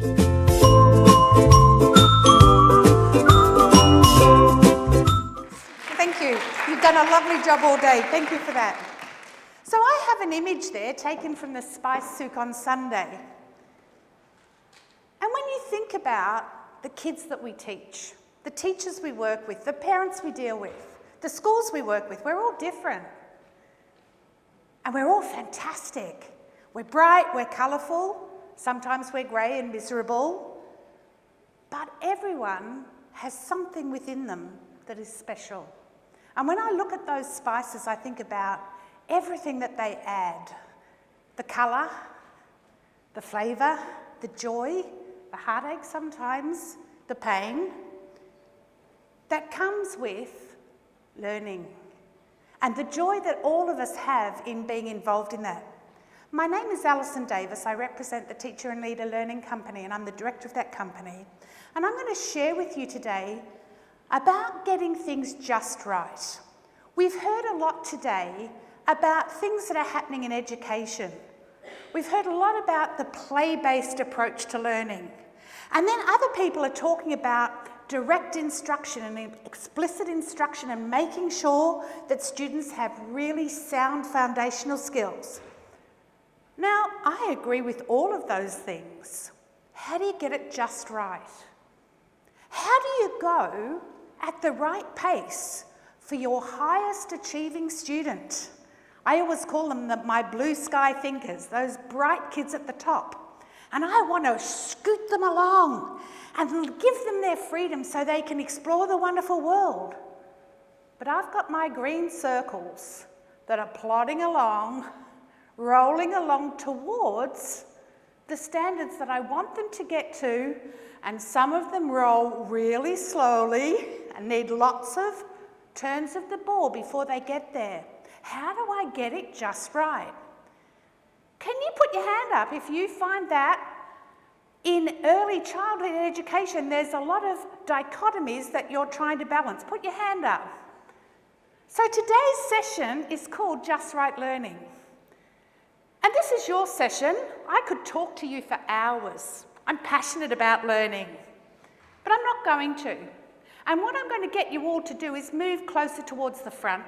Thank you. You've done a lovely job all day. Thank you for that. So I have an image there taken from the Spice Souk on Sunday. And when you think about the kids that we teach, the teachers we work with, the parents we deal with, the schools we work with, we're all different. And we're all fantastic. We're bright, we're colourful, sometimes we're grey and miserable, but everyone has something within them that is special. And when I look at those spices, I think about everything that they add. The colour, the flavour, the joy, the heartache sometimes, the pain, that comes with learning. And the joy that all of us have in being involved in that. My name is Alison Davies. I represent the Teacher and Leader Learning Company, and I'm the director of that company. And I'm going to share with you today about getting things just right. We've heard a lot today about things that are happening in education. We've heard a lot about the play-based approach to learning. And then other people are talking about direct instruction and explicit instruction and making sure that students have really sound foundational skills. Now, I agree with all of those things. How do you get it just right? How do you go at the right pace for your highest achieving student? I always call them my blue sky thinkers, those bright kids at the top. And I want to scoot them along and give them their freedom so they can explore the wonderful world. But I've got my green circles that are plodding along, rolling along towards the standards that I want them to get to, and some of them roll really slowly and need lots of turns of the ball before they get there. How do I get it just right? Can you put your hand up if you find that in early childhood education there's a lot of dichotomies that you're trying to balance? Put your hand up. So today's session is called Just Right Learning. And this is your session. I could talk to you for hours. I'm passionate about learning, but I'm not going to. And what I'm going to get you all to do is move closer towards the front,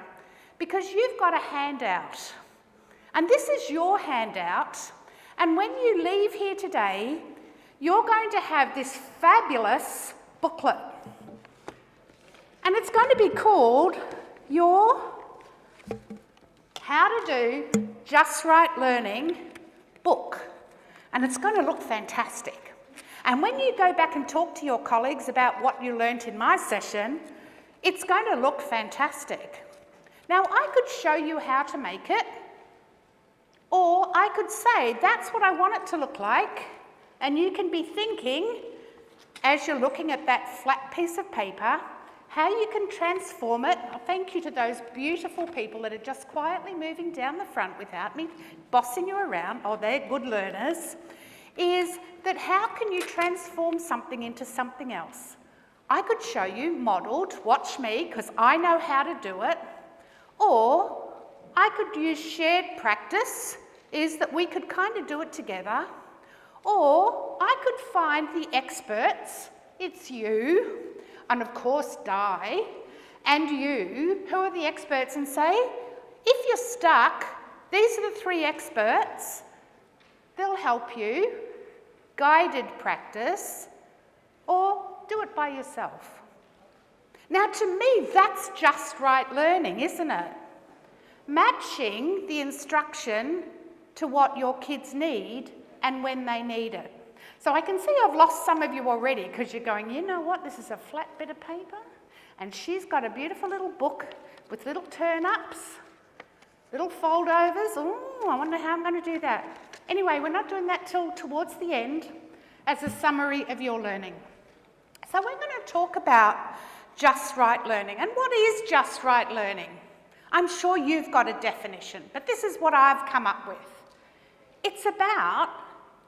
because you've got a handout. And this is your handout. And when you leave here today, you're going to have this fabulous booklet. And it's going to be called your How to Do Just Right Learning book. And it's going to look fantastic. And when you go back and talk to your colleagues about what you learnt in my session, it's going to look fantastic. Now, I could show you how to make it, or I could say, that's what I want it to look like, and you can be thinking, as you're looking at that flat piece of paper, how you can transform it. Thank you to those beautiful people that are just quietly moving down the front without me bossing you around, oh, they're good learners, is that how can you transform something into something else? I could show you modelled, watch me, because I know how to do it, or I could use shared practice, is that we could kind of do it together, or I could find the experts, it's you, and of course Di, and you, who are the experts, and say, if you're stuck, these are the 3 experts, they'll help you, guided practice, or do it by yourself. Now, to me, that's just right learning, isn't it? Matching the instruction to what your kids need and when they need it. So I can see I've lost some of you already because you're going, you know what, this is a flat bit of paper and she's got a beautiful little book with little turn-ups, little fold-overs. Oh, I wonder how I'm going to do that. Anyway, we're not doing that till towards the end as a summary of your learning. So we're going to talk about just right learning. And what is just right learning? I'm sure you've got a definition, but this is what I've come up with. It's about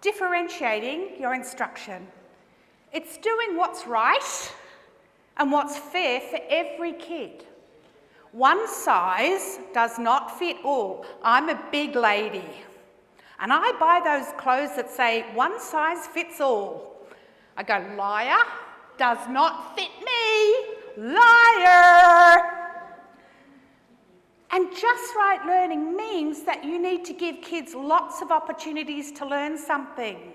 differentiating your instruction. It's doing what's right and what's fair for every kid. One size does not fit all. I'm a big lady and I buy those clothes that say one size fits all. I go, liar, does not fit me, liar. And just right learning means that you need to give kids lots of opportunities to learn something.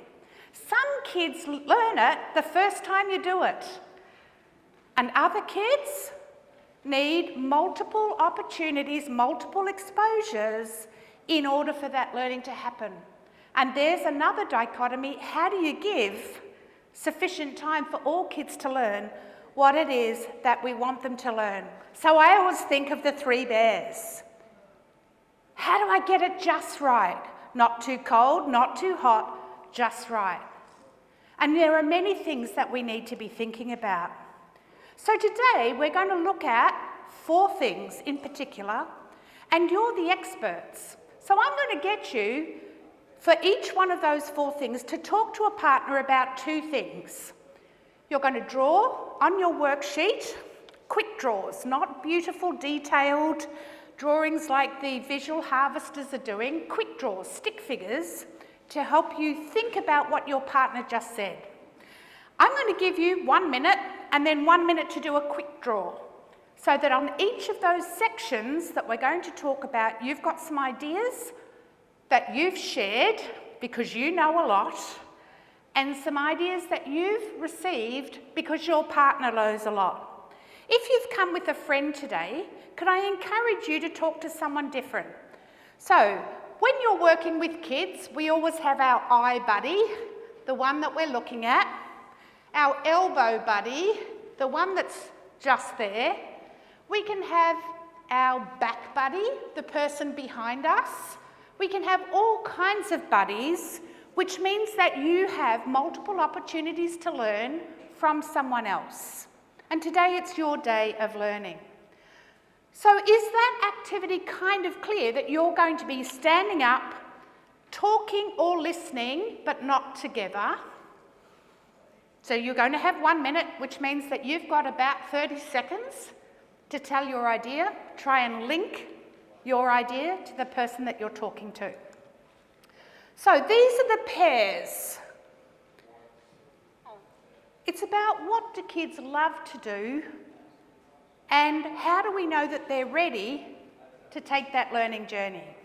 Some kids learn it the first time you do it, and other kids need multiple opportunities, multiple exposures in order for that learning to happen. And there's another dichotomy. How do you give sufficient time for all kids to learn what it is that we want them to learn? So I always think of the 3 bears. How do I get it just right? Not too cold, not too hot, just right. And there are many things that we need to be thinking about. So today we're going to look at 4 things in particular, and you're the experts. So I'm going to get you, for each one of those 4 things, to talk to a partner about 2 things. You're going to draw on your worksheet, quick draws, not beautiful, detailed drawings like the visual harvesters are doing, quick draws, stick figures, to help you think about what your partner just said. I'm going to give you 1 minute and then 1 minute to do a quick draw, so that on each of those sections that we're going to talk about, you've got some ideas that you've shared because you know a lot, and some ideas that you've received because your partner knows a lot. If you've come with a friend today, could I encourage you to talk to someone different? So, when you're working with kids, we always have our eye buddy, the one that we're looking at, our elbow buddy, the one that's just there. We can have our back buddy, the person behind us. We can have all kinds of buddies, which means that you have multiple opportunities to learn from someone else. And today it's your day of learning. So is that activity kind of clear, that you're going to be standing up, talking or listening, but not together? So you're going to have 1 minute, which means that you've got about 30 seconds to tell your idea. Try and link your idea to the person that you're talking to. So these are the pairs. It's about what do kids love to do, and how do we know that they're ready to take that learning journey?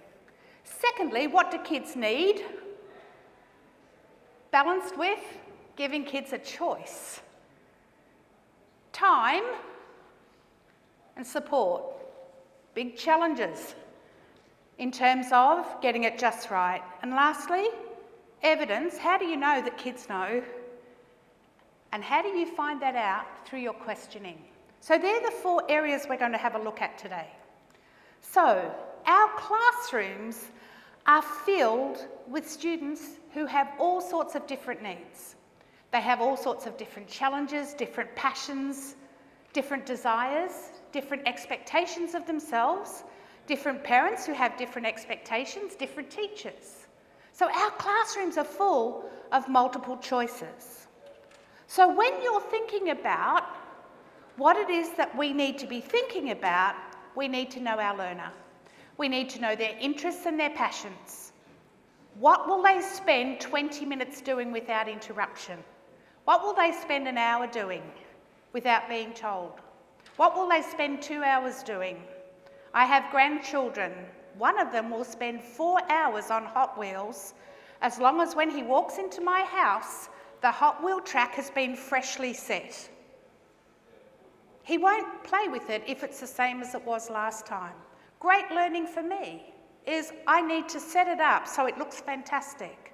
Secondly, what do kids need? Balanced with giving kids a choice. Time and support. Big challenges in terms of getting it just right. And lastly, evidence. How do you know that kids know? And how do you find that out? Through your questioning. So they're the 4 areas we're going to have a look at today. So our classrooms are filled with students who have all sorts of different needs. They have all sorts of different challenges, different passions, different desires, different expectations of themselves, different parents who have different expectations, different teachers. So our classrooms are full of multiple choices. So when you're thinking about what it is that we need to be thinking about, we need to know our learner. We need to know their interests and their passions. What will they spend 20 minutes doing without interruption? What will they spend an hour doing without being told? What will they spend 2 hours doing? I have grandchildren. One of them will spend 4 hours on Hot Wheels, as long as when he walks into my house, the Hot Wheel track has been freshly set. He won't play with it if it's the same as it was last time. Great learning for me is I need to set it up so it looks fantastic.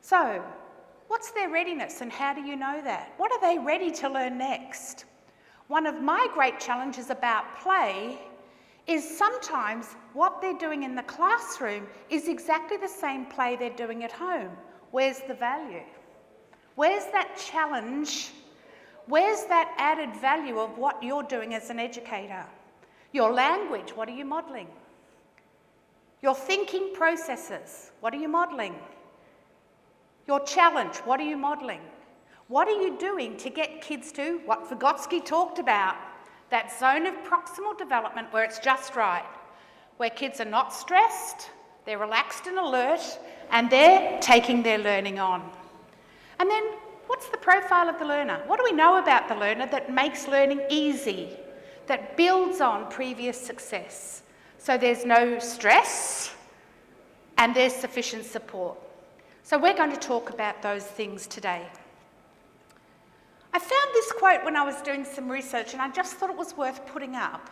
So, what's their readiness and how do you know that? What are they ready to learn next? One of my great challenges about play is sometimes what they're doing in the classroom is exactly the same play they're doing at home. Where's the value? Where's that challenge? Where's that added value of what you're doing as an educator? Your language, what are you modelling? Your thinking processes, what are you modelling? Your challenge, what are you modelling? What are you doing to get kids to what Vygotsky talked about? That zone of proximal development where it's just right, where kids are not stressed, they're relaxed and alert, and they're taking their learning on. And then What's the profile of the learner? What do we know about the learner that makes learning easy, that builds on previous success? So there's no stress and there's sufficient support. So we're going to talk about those things today. I found this quote when I was doing some research and I just thought it was worth putting up.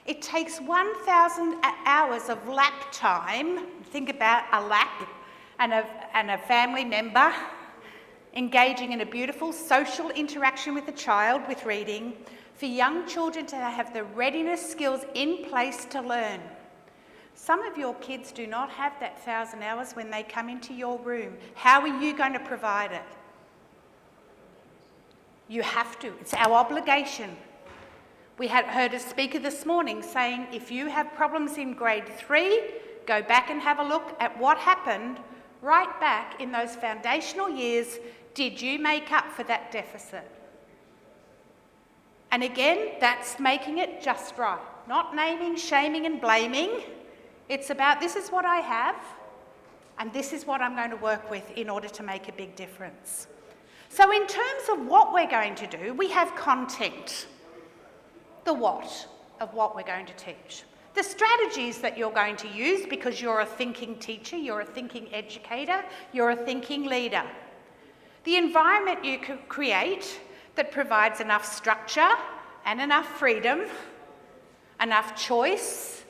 It takes 1,000 hours of lap time, think about a lap and a family member engaging in a beautiful social interaction with a child with reading, for young children to have the readiness skills in place to learn. Some of your kids do not have that 1,000 hours when they come into your room. How are you going to provide it? You have to. It's our obligation. We had heard a speaker this morning saying if you have problems in grade 3, go back and have a look at what happened right back in those foundational years. Did you make up for that deficit? And again, that's making it just right. Not naming, shaming and blaming. It's about this is what I have and this is what I'm going to work with in order to make a big difference. So in terms of what we're going to do, we have content. The what of what we're going to teach. The strategies that you're going to use because you're a thinking teacher, you're a thinking educator, you're a thinking leader. The environment you could create that provides enough structure and enough freedom, enough choice,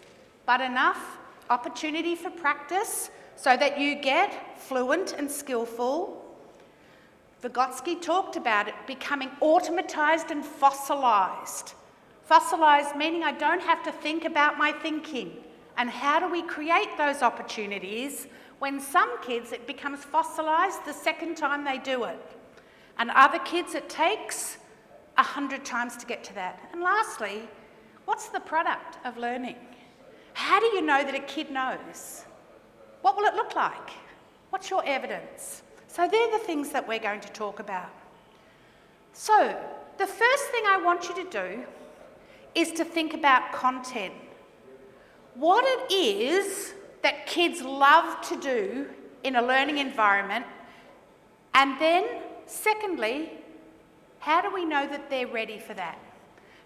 but enough opportunity for practice so that you get fluent and skillful. Vygotsky talked about it becoming automatized and fossilized. Fossilized meaning I don't have to think about my thinking. And how do we create those opportunities when some kids it becomes fossilized the second time they do it, and other kids it takes 100 times to get to that. And lastly, what's the product of learning? How do you know that a kid knows? What will it look like? What's your evidence? So they're the things that we're going to talk about. So the first thing I want you to do is to think about content. What it is that kids love to do in a learning environment, and then secondly, how do we know that they're ready for that?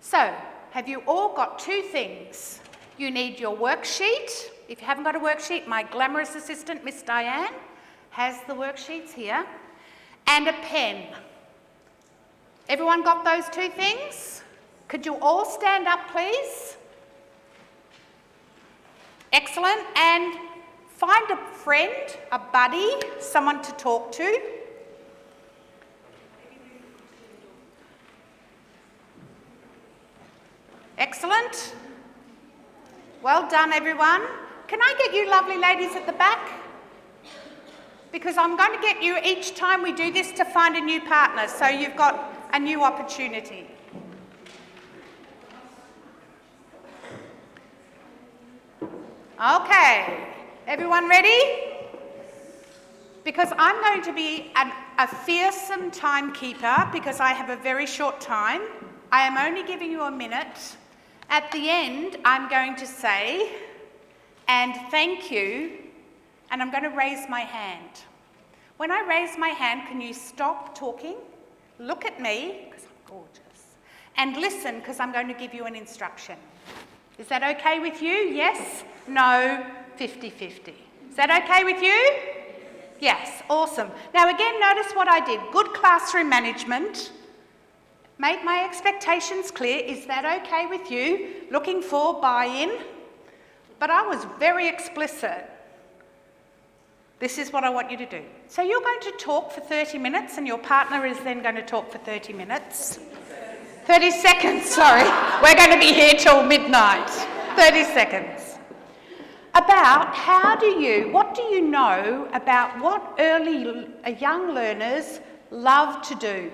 So, have you all got two things? You need your worksheet. If you haven't got a worksheet, my glamorous assistant, Miss Diane, has the worksheets here, and a pen. Everyone got those two things? Could you all stand up, please? Excellent. And find a friend, a buddy, someone to talk to. Excellent. Well done, everyone. Can I get you lovely ladies at the back? Because I'm going to get you each time we do this to find a new partner, so you've got a new opportunity. Okay, everyone ready? Because I'm going to be a fearsome timekeeper because I have a very short time. I am only giving you a minute. At the end, I'm going to say, and thank you, and I'm going to raise my hand. When I raise my hand, can you stop talking? Look at me, because I'm gorgeous, and listen, because I'm going to give you an instruction. Is that okay with you? Yes? No? 50-50. Is that okay with you? Yes, awesome. Now again, notice what I did. Good classroom management. Made my expectations clear. Is that okay with you? Looking for buy-in. But I was very explicit. This is what I want you to do. So you're going to talk for 30 minutes and your partner is then going to talk for 30 minutes. 30 seconds, sorry. We're going to be here till midnight. 30 seconds. About what do you know about what young learners love to do?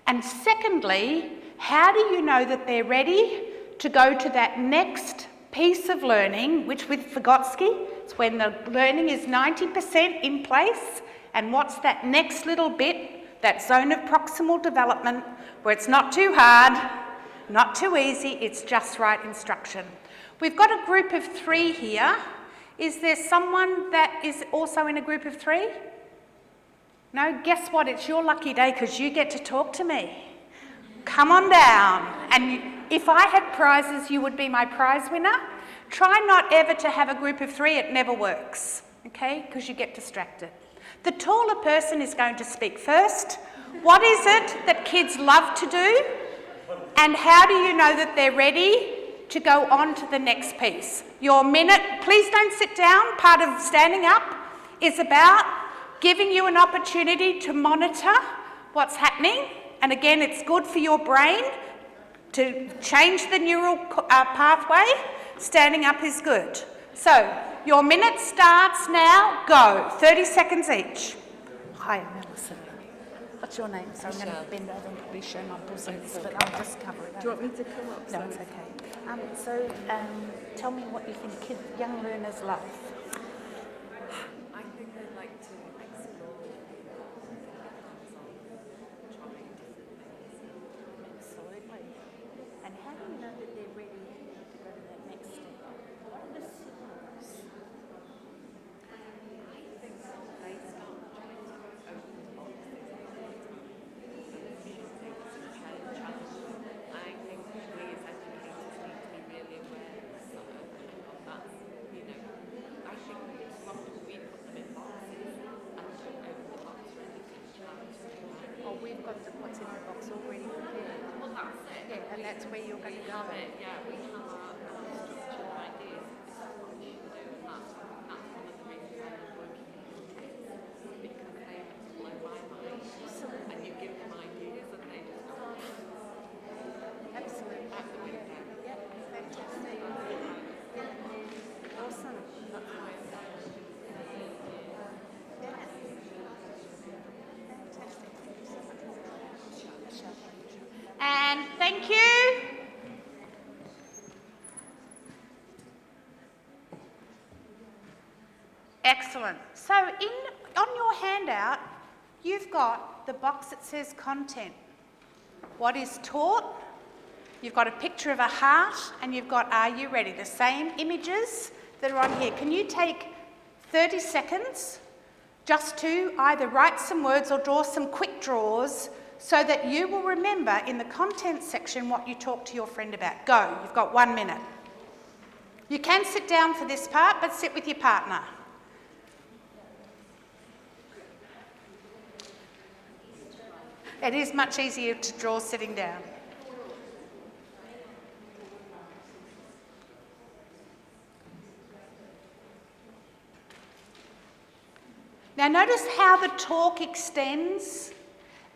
And secondly, how do you know that they're ready to go to that next piece of learning, which with Vygotsky, it's when the learning is 90% in place, and what's that next little bit, that zone of proximal development, where it's not too hard, not too easy, it's just right instruction. We've got a group of 3 here. Is there someone that is also in a group of 3? No, guess what? It's your lucky day because you get to talk to me. Come on down. And if I had prizes, you would be my prize winner. Try not ever to have a group of 3. It never works, okay? Because you get distracted. The taller person is going to speak first. What is it that kids love to do? And how do you know that they're ready to go on to the next piece? Your minute, please don't sit down. Part of standing up is about giving you an opportunity to monitor what's happening. And again, it's good for your brain to change the neural pathway. Standing up is good. So, your minute starts now. Go. 30 seconds each. Hi, I'm Alison. What's your name? So I'm going to bend over and probably show my bosoms, but I'll just cover it over. Do you want me to come up? No, it's okay. Tell me what you think young learners love. I think they like to explore, try different things. Absolutely. And how do you know that they're ready to go to that next step? What are the signals? I think they start trying to open the boxes and challenge. I think we as educators need to be really aware of that. You know, I think too often we put them in boxes and don't open the box for anything challenging. Oh, we've got what's in the box already prepared. Well, that's it. Yeah, and that's where you're going to go. Yeah, we have our structured ideas. This is what you should do, and that's one of the reasons I love working with kids, because they blow my mind. Absolutely. And you give them ideas, and they just go Absolutely. out the window. Yeah, fantastic. Yeah. Awesome. That's why I'm Yeah. Fantastic. Thank you so much. And thank you. Excellent. So on your handout, you've got the box that says content. What is taught? You've got a picture of a heart and you've got are you ready? The same images that are on here. Can you take 30 seconds just to either write some words or draw some quick draws so that you will remember in the content section what you talked to your friend about? Go. You've got 1 minute. You can sit down for this part, but sit with your partner. It is much easier to draw sitting down. Now notice how the talk extends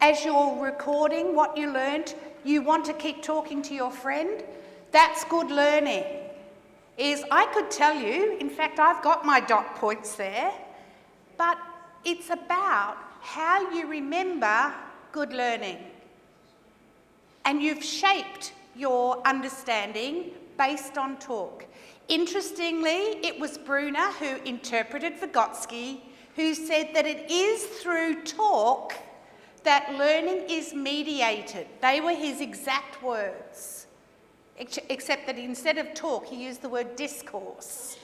as you're recording what you learned. You want to keep talking to your friend. That's good learning. I could tell you, in fact I've got my dot points there, but it's about how you remember good learning. And you've shaped your understanding based on talk. Interestingly, it was Brunner who interpreted Vygotsky, who said that it is through talk that learning is mediated. They were his exact words, except that instead of talk, he used the word discourse.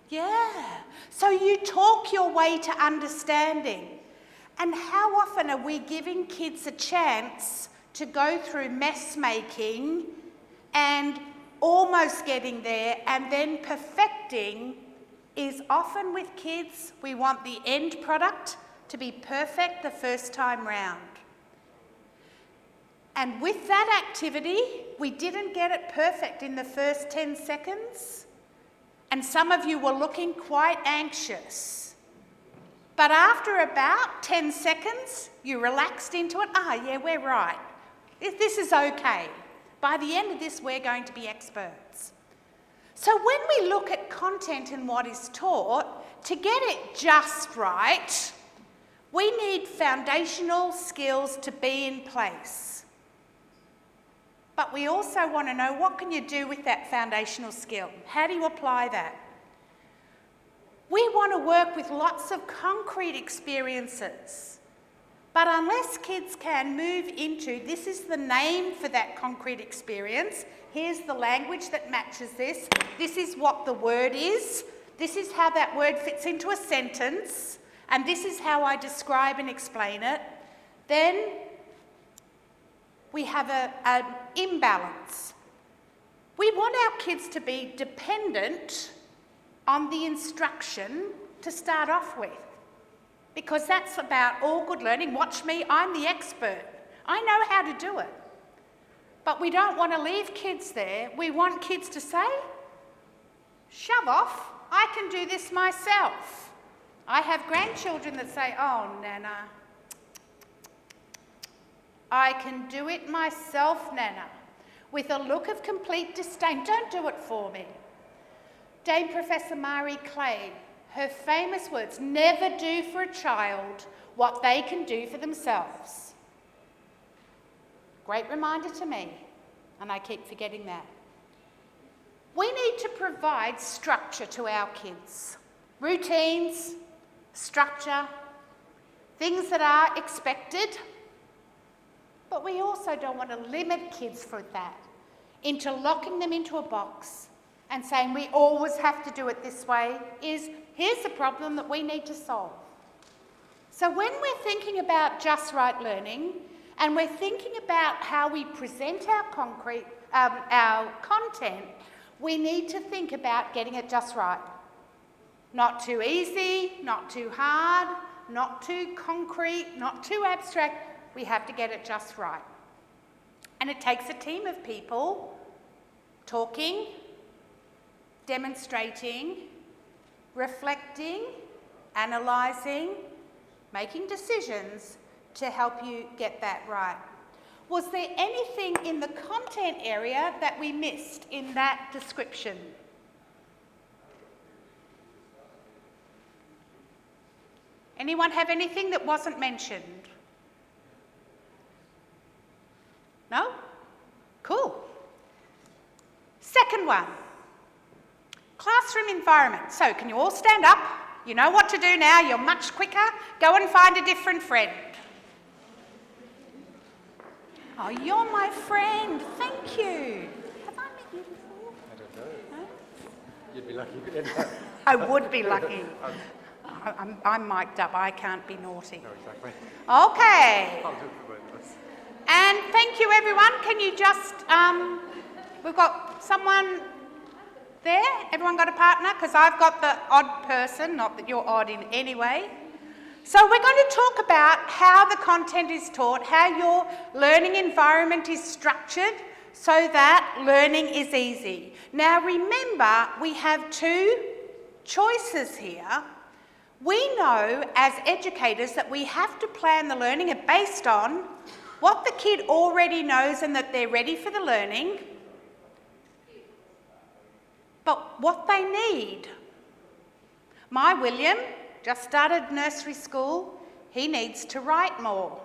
Yeah, so you talk your way to understanding. And how often are we giving kids a chance to go through mess making and almost getting there and then perfecting? Is often with kids, we want the end product to be perfect the first time round. And with that activity, we didn't get it perfect in the first 10 seconds. And some of you were looking quite anxious. But after about 10 seconds, you relaxed into it. Yeah, we're right. This is okay. By the end of this, we're going to be experts. So when we look at content and what is taught, to get it just right, we need foundational skills to be in place. But we also want to know, what can you do with that foundational skill? How do you apply that? We want to work with lots of concrete experiences. But unless kids can move into, this is the name for that concrete experience, here's the language that matches this is what the word is, this is how that word fits into a sentence, and this is how I describe and explain it, then we have an imbalance. We want our kids to be dependent on the instruction to start off with, because that's about all good learning. Watch me, I'm the expert. I know how to do it. But we don't want to leave kids there. We want kids to say, shove off, I can do this myself. I have grandchildren that say, oh, Nana, I can do it myself, Nana, with a look of complete disdain. Don't do it for me. Dame Professor Marie Clay, her famous words, never do for a child what they can do for themselves. Great reminder to me, and I keep forgetting that. We need to provide structure to our kids. Routines, structure, things that are expected. But we also don't want to limit kids for that into locking them into a box and saying we always have to do it this way. Here's the problem that we need to solve. So when we're thinking about just right learning and we're thinking about how we present our content, we need to think about getting it just right. Not too easy, not too hard, not too concrete, not too abstract. We have to get it just right. And it takes a team of people talking, demonstrating, reflecting, analysing, making decisions to help you get that right. Was there anything in the content area that we missed in that description? Anyone have anything that wasn't mentioned? No? Cool. Second one, classroom environment. So can you all stand up? You know what to do now, you're much quicker. Go and find a different friend. Oh, you're my friend, thank you. Have I met you before? I don't know. No? You'd be lucky. I would be lucky. I'm mic'd up, I can't be naughty. No, exactly. Okay. I'll do it for both of us. And thank you everyone. Can you just, we've got someone there? Everyone got a partner? Because I've got the odd person, not that you're odd in any way. So we're going to talk about how the content is taught, how your learning environment is structured so that learning is easy. Now remember, we have two choices here. We know as educators that we have to plan the learning based on what the kid already knows and that they're ready for the learning, but what they need. My William just started nursery school. He needs to write more.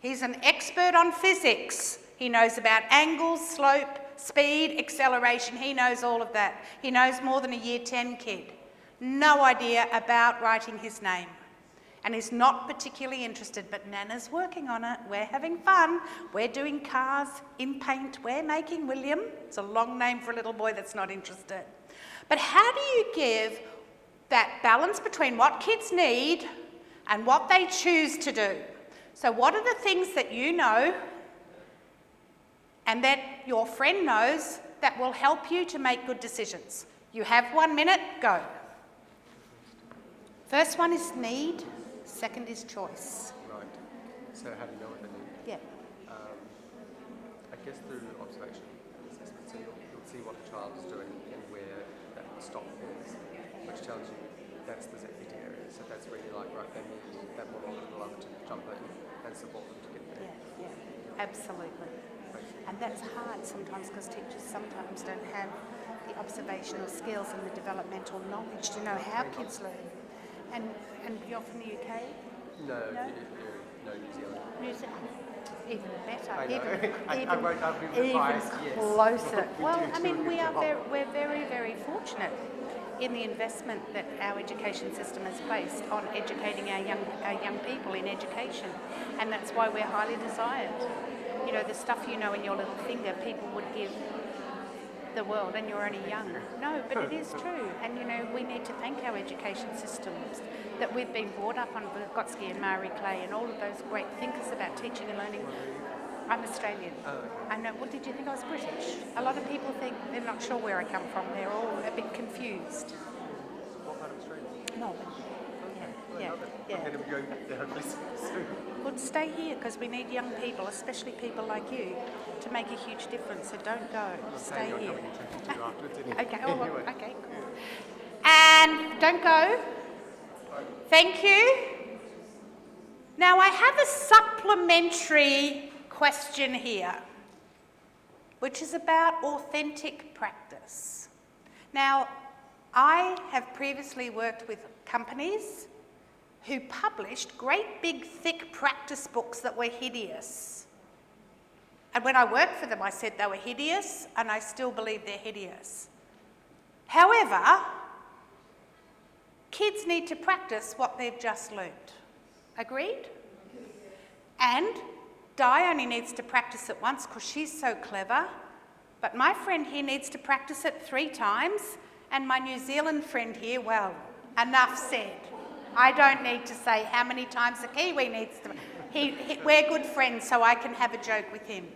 He's an expert on physics. He knows about angles, slope, speed, acceleration. He knows all of that. He knows more than a Year 10 kid. No idea about writing his name. And is not particularly interested, but Nana's working on it. We're having fun. We're doing cars in paint. We're making William. It's a long name for a little boy that's not interested. But how do you give that balance between what kids need and what they choose to do? So what are the things that you know and that your friend knows that will help you to make good decisions? You have 1 minute, go. First one is need. Second is choice. Right. So how do you know what they need? Yeah. I guess through observation assessment. So you'll see what the child is doing and where that stop is, which tells you that's the ZPT area. So that's really like, right, they need that more love to jump in and support them to get there. Yeah, yeah, absolutely. And that's hard sometimes because teachers sometimes don't have the observational skills and the developmental knowledge to know how kids learn. And you're from the UK? No, No? no, New Zealand. New Zealand? Even better. I know. Even, I won't, I'll be even biased, yes. closer. We Well, do I do mean, a good job. we're very, very fortunate in the investment that our education system has placed on educating our young people in education. And that's why we're highly desired. You know, the stuff you know in your little finger, people would give the world and you're only young. No, but it is true. And, you know, we need to thank our education systems that we've been brought up on Vygotsky and Marie Clay and all of those great thinkers about teaching and learning. I'm Australian. I know. Well, did you think I was British? A lot of people think they're not sure where I come from. They're all a bit confused. What part of Australia? Melbourne. Yeah. I'm going to be going back there hopefully soon. Well, stay here because we need young people, especially people like you, to make a huge difference. So don't go. Stay here. Okay. Oh, well, okay. Cool. And don't go. Thank you. Now I have a supplementary question here, which is about authentic practice. Now, I have previously worked with companies who published great big thick practice books that were hideous. And when I worked for them, I said they were hideous, and I still believe they're hideous. However, kids need to practice what they've just learnt. Agreed? And Di only needs to practice it once because she's so clever, but my friend here needs to practice it 3 times, and my New Zealand friend here, well, enough said. I don't need to say how many times the Kiwi needs to. We're good friends, so I can have a joke with him.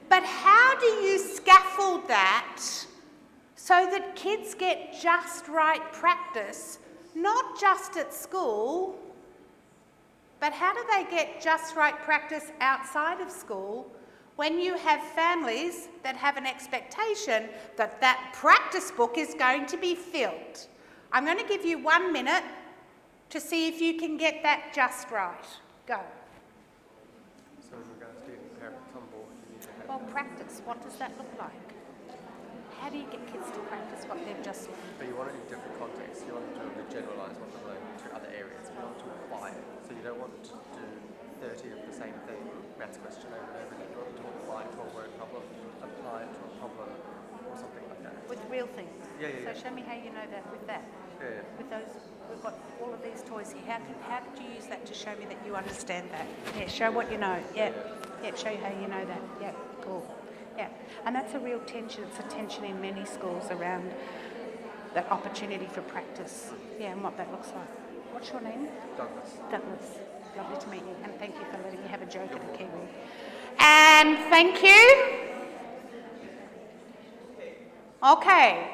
But how do you scaffold that so that kids get just right practice, not just at school, but how do they get just right practice outside of school when you have families that have an expectation that that practice book is going to be filled? I'm going to give you 1 minute to see if you can get that just right. Go. So in regards to getting parents on board, you need to have... Well, practice, what does that look like? How do you get kids to practice what they've just learned? But you want it in different contexts. You want them to generalise what they've learned to other areas. You want to apply it. So you don't want to do 30 of the same thing, maths question over and over again. You want to apply it to a word problem, apply it to a problem, or something like that. With real things? Yeah. So show me how you know that with that. Yeah. With those, we've got all of these toys here. How did you use that to show me that you understand that? Yeah, show what you know. Yeah, show you how you know that. Yeah, cool. Yeah, and that's a real tension. It's a tension in many schools around that opportunity for practice. Yeah, and what that looks like. What's your name? Douglas. Douglas. Lovely to meet you, and thank you for letting me have a joke at a Kiwi. And thank you. Okay,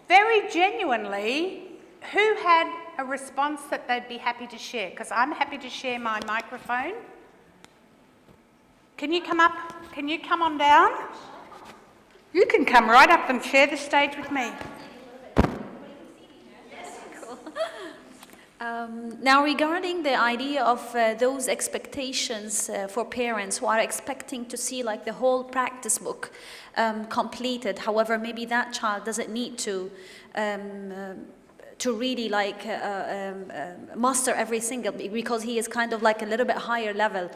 very genuinely, who had a response that they'd be happy to share? Because I'm happy to share my microphone. Can you come up? Can you come on down? You can come right up and share the stage with me. Now, regarding the idea of those expectations for parents who are expecting to see like the whole practice book completed, however, maybe that child doesn't need to really like master every single, because he is kind of like a little bit higher level.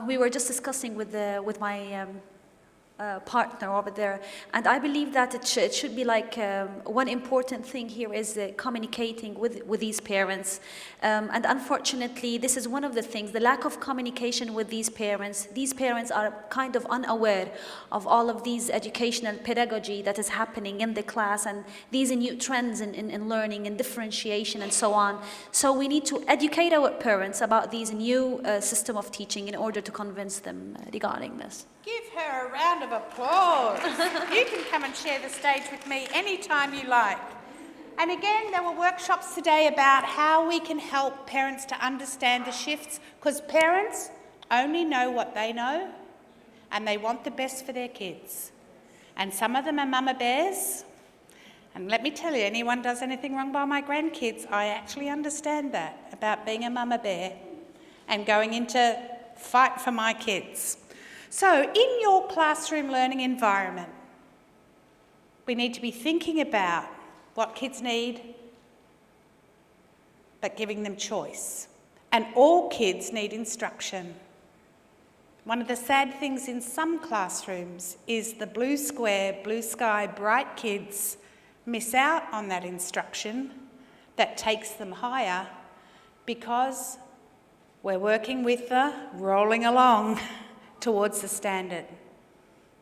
We were just discussing with my partner over there, and I believe that it should be like one important thing here is communicating with these parents, and unfortunately this is one of the things, the lack of communication with these parents. These parents are kind of unaware of all of these educational pedagogy that is happening in the class and these new trends in learning and differentiation and so on. So we need to educate our parents about these new system of teaching in order to convince them regarding this. Give her a round of applause. You can come and share the stage with me anytime you like. And again, there were workshops today about how we can help parents to understand the shifts, because parents only know what they know and they want the best for their kids. And some of them are mama bears. And let me tell you, anyone does anything wrong by my grandkids, I actually understand that about being a mama bear and going into fight for my kids. So in your classroom learning environment, we need to be thinking about what kids need, but giving them choice. And all kids need instruction. One of the sad things in some classrooms is the blue square, blue sky, bright kids miss out on that instruction that takes them higher because we're working with the rolling along towards the standard.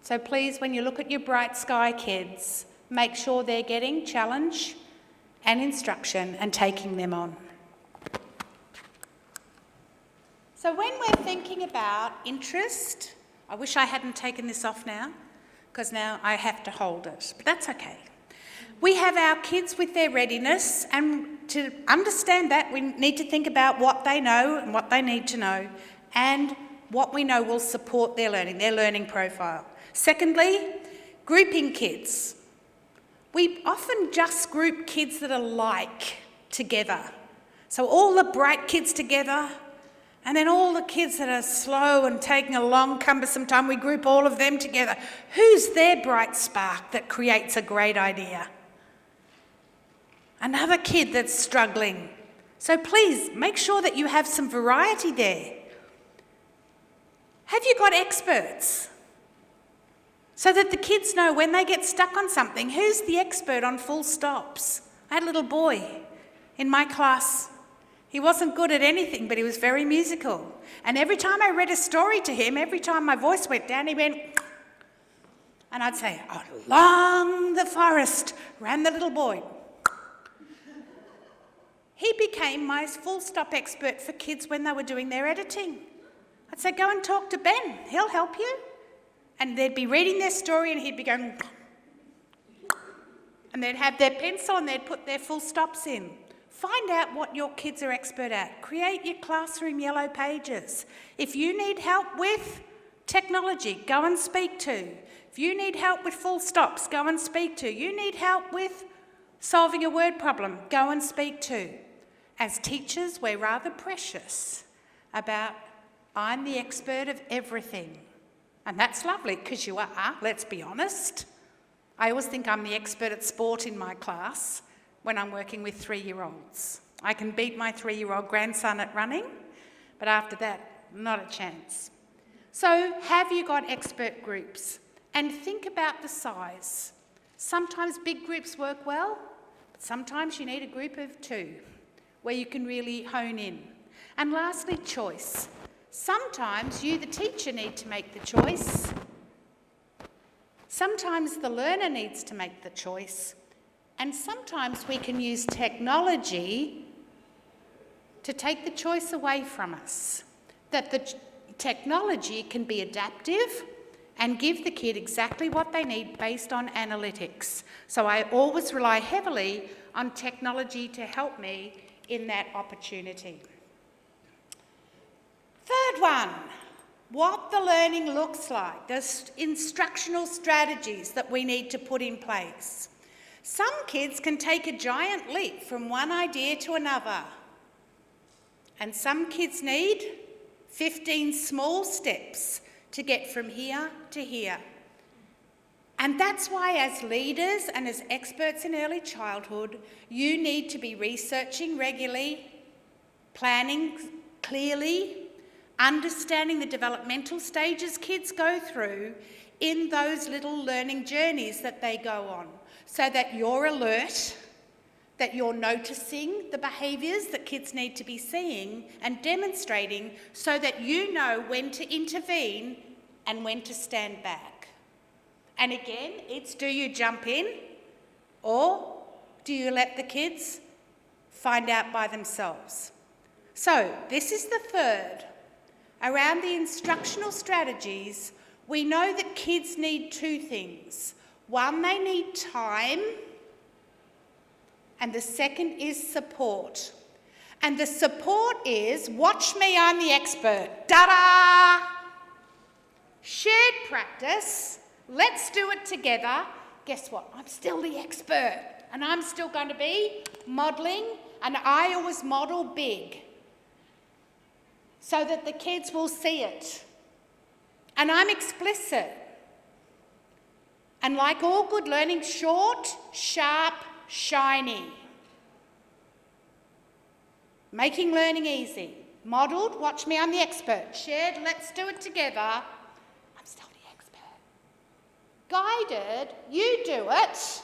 So please, when you look at your Bright Sky kids, make sure they're getting challenge and instruction and taking them on. So when we're thinking about interest, I wish I hadn't taken this off now, because now I have to hold it, but that's okay. We have our kids with their readiness, and to understand that, we need to think about what they know and what they need to know, and what we know will support their learning profile. Secondly, grouping kids. We often just group kids that are like together. So all the bright kids together, and then all the kids that are slow and taking a long, cumbersome time, we group all of them together. Who's their bright spark that creates a great idea? Another kid that's struggling. So please, make sure that you have some variety there. Have you got experts? So that the kids know when they get stuck on something, who's the expert on full stops? I had a little boy in my class. He wasn't good at anything, but he was very musical. And every time I read a story to him, every time my voice went down, he went, and I'd say, along the forest ran the little boy. He became my full stop expert for kids when they were doing their editing. I'd say, go and talk to Ben, he'll help you. And they'd be reading their story and he'd be going, and they'd have their pencil and they'd put their full stops in. Find out what your kids are expert at. Create your classroom yellow pages. If you need help with technology, go and speak to. If you need help with full stops, go and speak to. You need help with solving a word problem, go and speak to. As teachers, we're rather precious about, I'm the expert of everything. And that's lovely, because you are, let's be honest. I always think I'm the expert at sport in my class when I'm working with 3-year-olds. I can beat my 3-year-old grandson at running, but after that, not a chance. So have you got expert groups? And think about the size. Sometimes big groups work well, but sometimes you need a group of 2 where you can really hone in. And lastly, choice. Sometimes you, the teacher, need to make the choice. Sometimes the learner needs to make the choice. And sometimes we can use technology to take the choice away from us. That the technology can be adaptive and give the kid exactly what they need based on analytics. So I always rely heavily on technology to help me in that opportunity. Third one, what the learning looks like. There's instructional strategies that we need to put in place. Some kids can take a giant leap from one idea to another. And some kids need 15 small steps to get from here to here. And that's why as leaders and as experts in early childhood, you need to be researching regularly, planning clearly, understanding the developmental stages kids go through in those little learning journeys that they go on, so that you're alert, that you're noticing the behaviours that kids need to be seeing and demonstrating, so that you know when to intervene and when to stand back. And again, it's, do you jump in or do you let the kids find out by themselves? So this is the third. Around the instructional strategies, we know that kids need 2 things. One, they need time, and the second is support. And the support is, watch me, I'm the expert. Ta-da! Shared practice, let's do it together. Guess what? I'm still the expert, and I'm still going to be modelling, and I always model big, so that the kids will see it. And I'm explicit. And like all good learning, short, sharp, shiny. Making learning easy. Modelled, watch me, I'm the expert. Shared, let's do it together. I'm still the expert. Guided, you do it.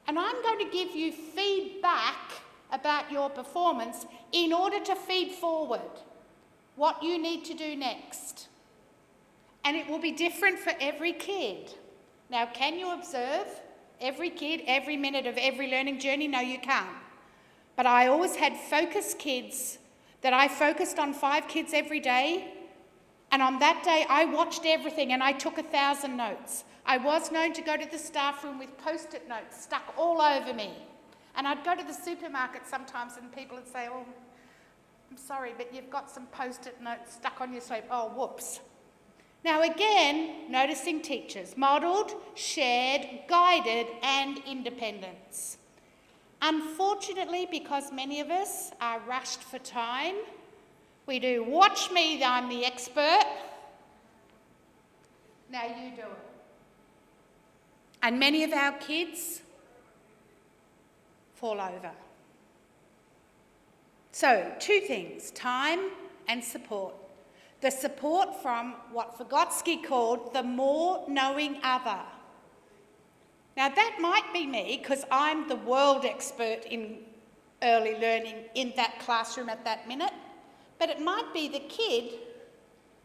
And I'm going to give you feedback about your performance in order to feed forward what you need to do next. And it will be different for every kid. Now, can you observe every kid, every minute of every learning journey? No, you can't. But I always had focus kids that I focused on 5 kids every day. And on that day, I watched everything and I took 1,000 notes. I was known to go to the staff room with post-it notes stuck all over me. And I'd go to the supermarket sometimes and people would say, oh, I'm sorry, but you've got some post-it notes stuck on your sleeve. Oh, whoops. Now again, noticing teachers, modelled, shared, guided and independence. Unfortunately, because many of us are rushed for time, we do, watch me, I'm the expert. Now you do it. And many of our kids fall over. So, 2 things, time and support. The support from what Vygotsky called the more knowing other. Now that might be me, because I'm the world expert in early learning in that classroom at that minute, but it might be the kid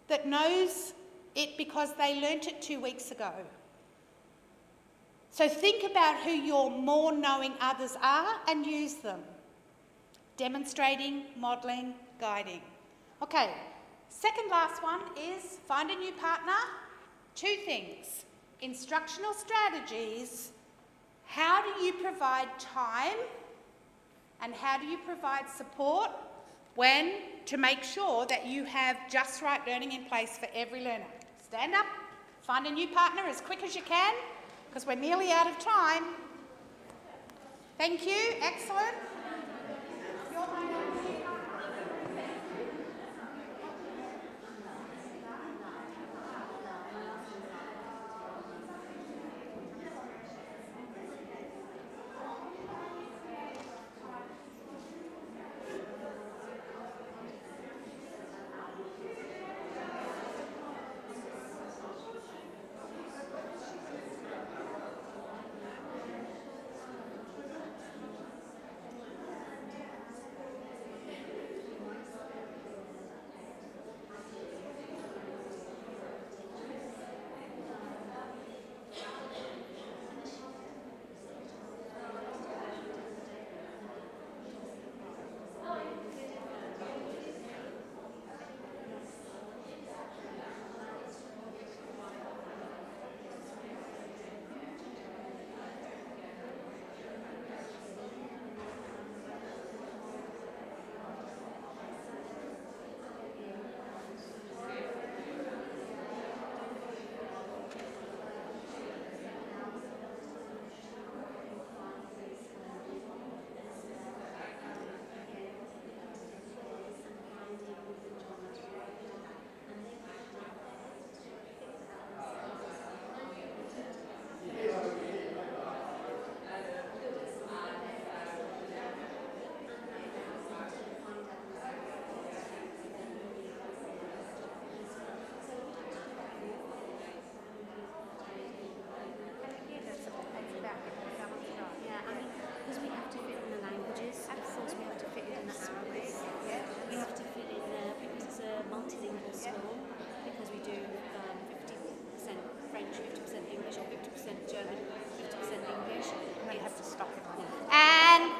that knows it because they learnt it 2 weeks ago. So think about who your more knowing others are and use them. Demonstrating, modelling, guiding. Okay, second last one is find a new partner. 2 things. Instructional strategies. How do you provide time and how do you provide support when to make sure that you have just right learning in place for every learner. Stand up, find a new partner as quick as you can, because we're nearly out of time. Thank you, excellent. You're my new partner.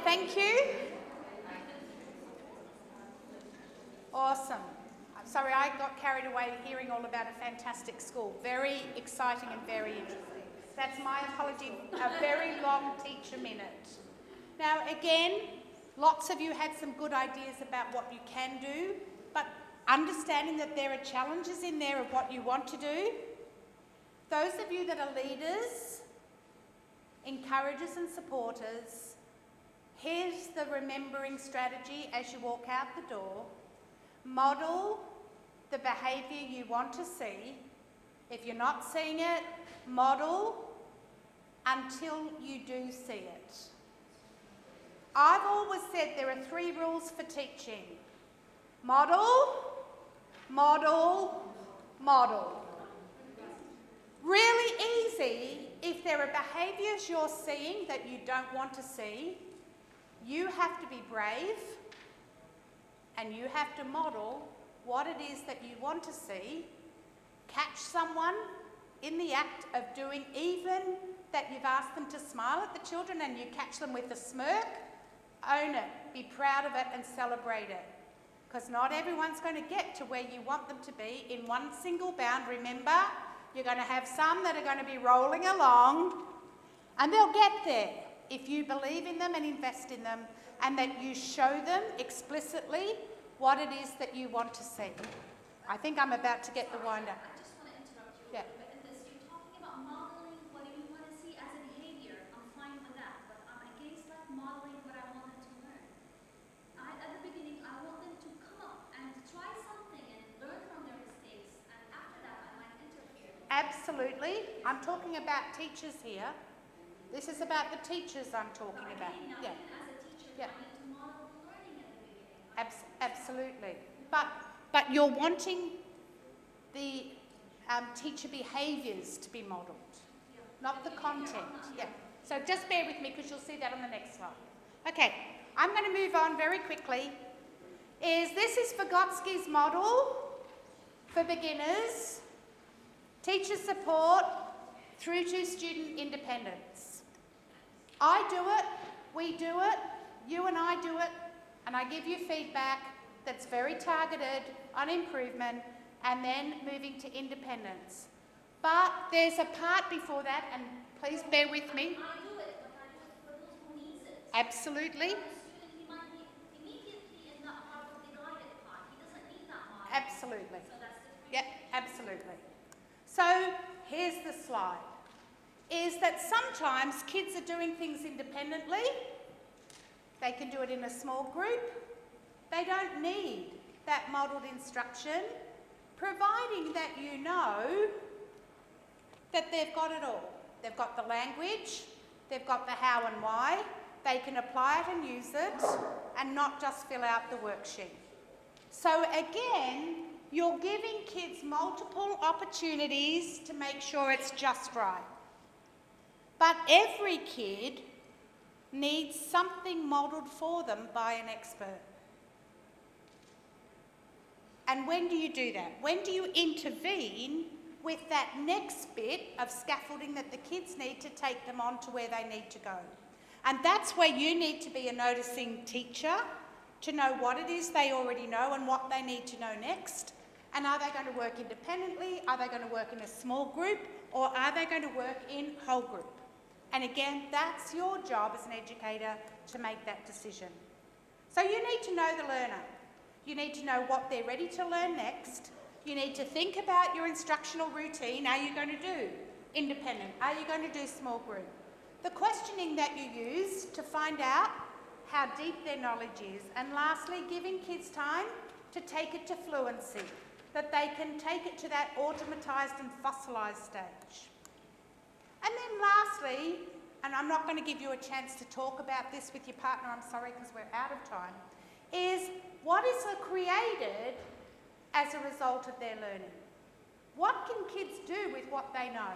Thank you. Awesome. I'm sorry, I got carried away hearing all about a fantastic school. Very exciting and very interesting. That's my apology, a very long teacher minute. Now again, lots of you had some good ideas about what you can do, but understanding that there are challenges in there of what you want to do. Those of you that are leaders, encouragers and supporters, here's the remembering strategy as you walk out the door. Model the behaviour you want to see. If you're not seeing it, model until you do see it. I've always said there are 3 rules for teaching. Model, model, model. Really easy. If there are behaviours you're seeing that you don't want to see, you have to be brave and you have to model what it is that you want to see, catch someone in the act of doing, even that you've asked them to smile at the children and you catch them with a smirk, own it, be proud of it and celebrate it. Because not everyone's going to get to where you want them to be in one single bound. Remember, you're going to have some that are going to be rolling along, and they'll get there if you believe in them and invest in them, and that you show them explicitly what it is that you want to see. I think I'm about to get the wind up. I just want to interrupt you Yeah. a little bit in this. You're talking about modeling what you want to see as a behavior. I'm fine with that, but I'm against like modeling what I want them to learn. At the beginning, I want them to come up and try something and learn from their mistakes, and after that, I might interfere. Absolutely. I'm talking about teachers here. This is about the teachers I'm talking about. Now, Yeah. even as a teacher, Yeah. I need to model the learning at the beginning. Absolutely. But you're wanting the teacher behaviours to be modelled, not the content. Yeah. So just bear with me because you'll see that on the next slide. Okay, I'm going to move on very quickly. This is Vygotsky's model for beginners, teacher support through to student independence. I do it, we do it, you and I do it, and I give you feedback that's very targeted on improvement and then moving to independence. But there's a part before that, and please bear with me. I do it, but I do it for those who needs it. Absolutely. A student, he might be immediately is not part of the guided part. He doesn't need that model. Absolutely. So that's different. Yeah, absolutely. So here's the slide. Is that sometimes kids are doing things independently. They can do it in a small group. They don't need that modelled instruction, providing that you know that they've got it all. They've got the language, they've got the how and why, they can apply it and use it, and not just fill out the worksheet. So again, you're giving kids multiple opportunities to make sure it's just right. But every kid needs something modelled for them by an expert. And when do you do that? When do you intervene with that next bit of scaffolding that the kids need to take them on to where they need to go? And that's where you need to be a noticing teacher to know what it is they already know and what they need to know next. And are they going to work independently? Are they going to work in a small group? Or are they going to work in whole group? And again, that's your job as an educator to make that decision. So you need to know the learner. You need to know what they're ready to learn next. You need to think about your instructional routine. Are you going to do independent? Are you going to do small group? The questioning that you use to find out how deep their knowledge is. And lastly, giving kids time to take it to fluency, that they can take it to that automatised and fossilised stage. And then lastly, and I'm not going to give you a chance to talk about this with your partner, I'm sorry, because we're out of time, is what is created as a result of their learning? What can kids do with what they know?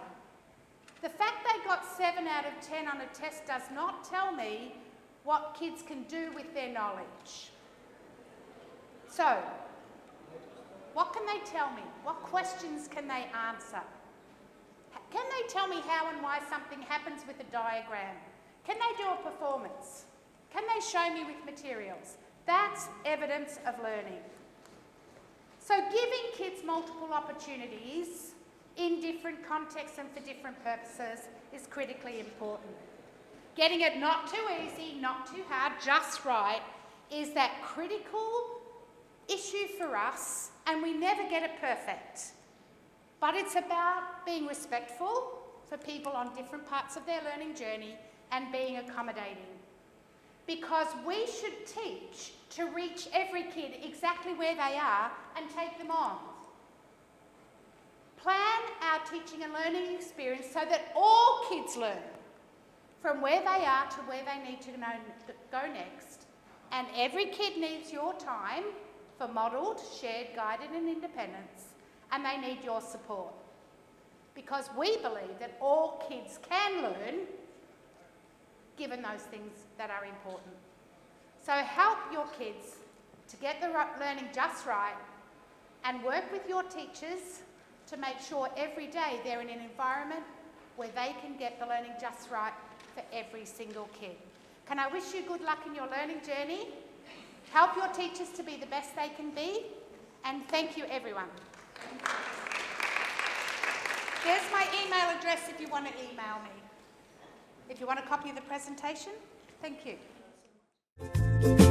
The fact they got 7 out of 10 on a test does not tell me what kids can do with their knowledge. So, what can they tell me? What questions can they answer? Can they tell me how and why something happens with a diagram? Can they do a performance? Can they show me with materials? That's evidence of learning. So giving kids multiple opportunities in different contexts and for different purposes is critically important. Getting it not too easy, not too hard, just right, is that critical issue for us, and we never get it perfect. But it's about being respectful for people on different parts of their learning journey and being accommodating. Because we should teach to reach every kid exactly where they are and take them on. Plan our teaching and learning experience so that all kids learn from where they are to where they need to go next. And every kid needs your time for modelled, shared, guided and independence, and they need your support. Because we believe that all kids can learn given those things that are important. So help your kids to get the learning just right and work with your teachers to make sure every day they're in an environment where they can get the learning just right for every single kid. Can I wish you good luck in your learning journey? Help your teachers to be the best they can be, and thank you everyone. There's my email address if you want to email me. If you want a copy of the presentation, thank you.